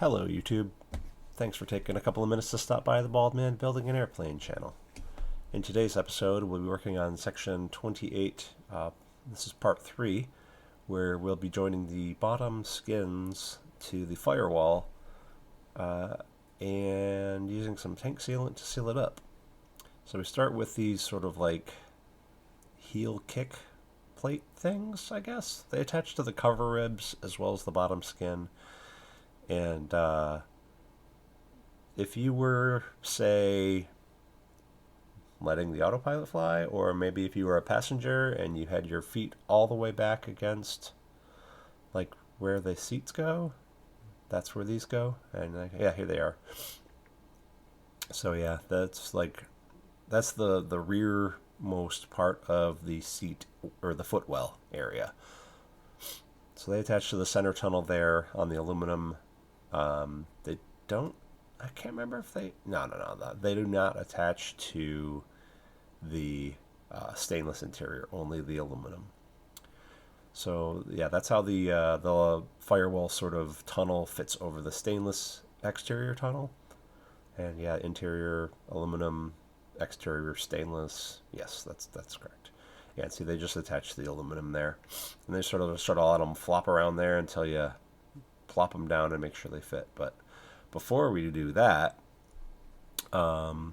Hello, YouTube. Thanks for taking a couple of minutes to stop by the Bald Man Building an Airplane channel. In today's episode, we'll be working on section 28. This is part 3, where we'll be joining the bottom skins to the firewall and using some tank sealant to seal it up. So we start with these sort of like heel kick plate things, I guess. They attach to the cover ribs as well as the bottom skin. And if you were, say, letting the autopilot fly, or maybe if you were a passenger and you had your feet all the way back against, like, where the seats go, that's where these go. And yeah, here they are. So yeah, that's the rearmost part of the seat, or the footwell area. So they attach to the center tunnel there on the aluminum. They don't, I can't remember if they, no, they do not attach to the stainless interior, only the aluminum. So yeah, that's how the firewall sort of tunnel fits over the stainless exterior tunnel. And yeah, interior aluminum, exterior stainless. Yes, that's correct. Yeah, see, they just attach the aluminum there, and they sort of let them flop around there until you plop them down and make sure they fit. But before we do that, got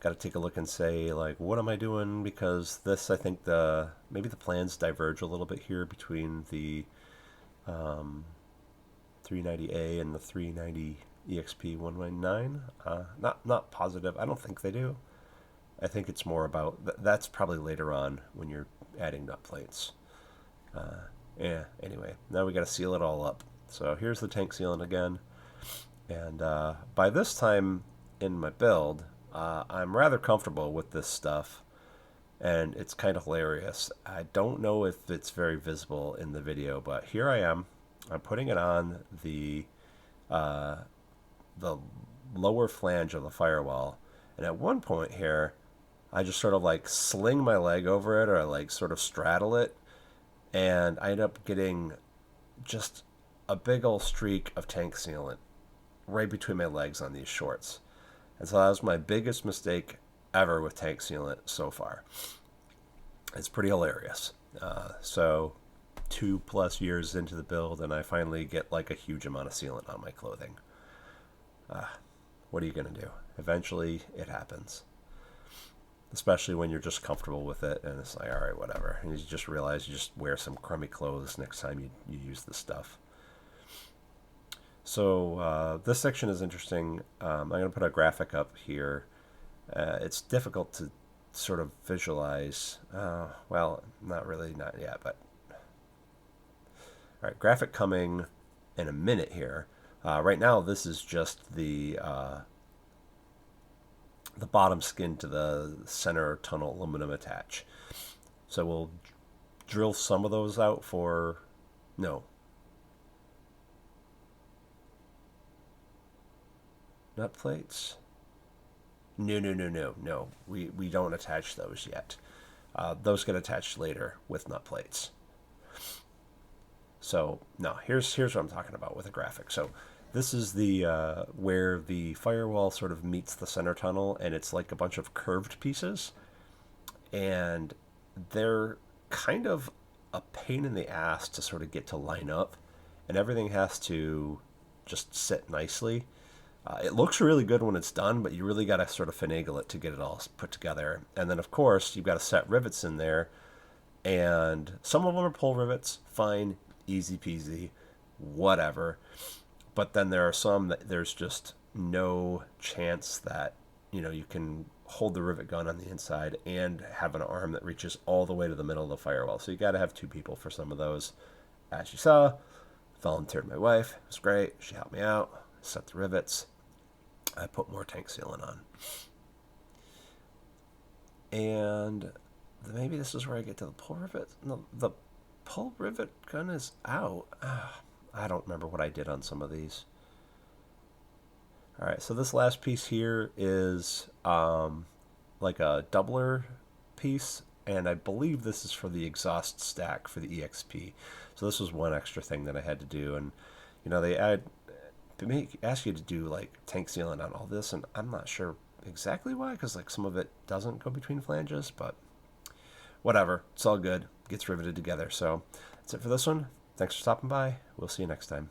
to take a look and say, like, what am I doing? Because this, I think maybe the plans diverge a little bit here between the 390A and the 390 EXP 199. Not positive. I don't think they do. I think it's more about, that's probably later on when you're adding nut plates. Yeah, anyway, now we got to seal it all up. So here's the tank sealant again. And by this time in my build, I'm rather comfortable with this stuff. And it's kind of hilarious. I don't know if it's very visible in the video, but here I am. I'm putting it on the lower flange of the firewall. And at one point here, I just sort of like sling my leg over it, or like sort of straddle it, and I end up getting just a big old streak of tank sealant right between my legs on these shorts. And so that was my biggest mistake ever with tank sealant so far. It's pretty hilarious. So 2+ years into the build, and I finally get like a huge amount of sealant on my clothing. What are you going to do? Eventually it happens. Especially when you're just comfortable with it, and it's like, all right, whatever. And you just realize you just wear some crummy clothes next time you use this stuff. So this section is interesting. I'm going to put a graphic up here. It's difficult to sort of visualize. Well, not yet, but... All right, graphic coming in a minute here. Right now, this is just the bottom skin to the center tunnel aluminum attach. So we'll drill some of those out for... No. Nut plates? No. We don't attach those yet. Those get attached later with nut plates. So, no, here's what I'm talking about with a graphic. So this is the where the firewall sort of meets the center tunnel, and it's like a bunch of curved pieces. And they're kind of a pain in the ass to sort of get to line up. And everything has to just sit nicely. It looks really good when it's done, but you really got to sort of finagle it to get it all put together. And then, of course, you've got to set rivets in there. And some of them are pull rivets. Fine, easy peasy, whatever. But then there are some that there's just no chance that, you can hold the rivet gun on the inside and have an arm that reaches all the way to the middle of the firewall. So you got to have 2 people for some of those. As you saw, volunteered my wife. It was great. She helped me out. Set the rivets. I put more tank sealant on. And maybe this is where I get to the pull rivet. No, the pull rivet gun is out. I don't remember what I did on some of these. All right, so this last piece here is like a doubler piece, and I believe this is for the exhaust stack for the EXP. So this was one extra thing that I had to do, and they add they may ask you to do like tank sealant on all this, and I'm not sure exactly why, because like some of it doesn't go between flanges, but whatever. It's all good. Gets riveted together. So that's it for this one. Thanks for stopping by. We'll see you next time.